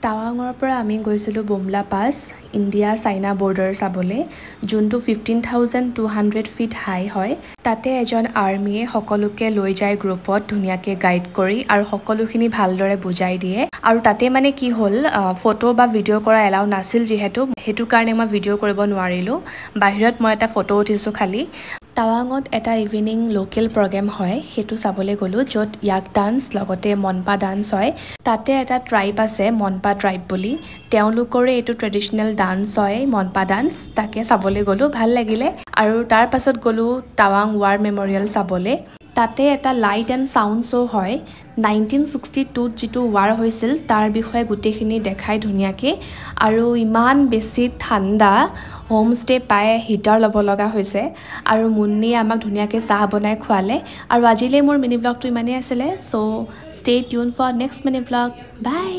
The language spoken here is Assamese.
টাৱাঙৰ পৰা আমি গৈছিলোঁ বুমলা পাছ ইণ্ডিয়া চাইনা বৰ্ডাৰ চাবলৈ যোনটো 15,200 ফিট হাই হয় তাতে এজন আৰ্মিয়ে সকলোকে লৈ যায় গ্ৰুপত ধুনীয়াকৈ গাইড কৰি আৰু সকলোখিনি ভালদৰে বুজাই দিয়ে আৰু তাতে মানে কি হ'ল ফটো বা ভিডিঅ' কৰা এলাউ নাছিল যিহেতু সেইটো কাৰণে মই ভিডিঅ' কৰিব নোৱাৰিলোঁ বাহিৰত মই এটা ফটো উঠিছোঁ খালি টাৱাঙত এটা ইভিনিং লোকেল প্ৰগ্ৰেম হয় সেইটো চাবলৈ গ'লোঁ য'ত য়াক ডান্স লগতে মনপা ডান্স হয় তাতে এটা ট্ৰাইব আছে মনপা ট্ৰাইব বুলি তেওঁলোকৰে এইটো ট্ৰেডিশ্যনেল ডান্স হয় মনপা ডান্স তাকে চাবলৈ গ'লোঁ ভাল লাগিলে আৰু তাৰ পাছত গ'লোঁ টাৱাং ৱাৰ মেমৰিয়েল চাবলৈ তাতে এটা লাইট এণ্ড চাউণ্ড শ্ব' হয় 1962ত যিটো ৱাৰ হৈছিল তাৰ বিষয়ে গোটেইখিনি দেখাই ধুনীয়াকৈ আৰু ইমান বেছি ঠাণ্ডা হোমষ্টে পাই হিটাৰ ল'ব লগা হৈছে আৰু মুন্নিয়ে আমাক ধুনীয়াকৈ চাহ বনাই খোৱালে আৰু আজিলৈ মোৰ মিনি ব্লগটো ইমানেই আছিলে so' stay tune for next mini blog by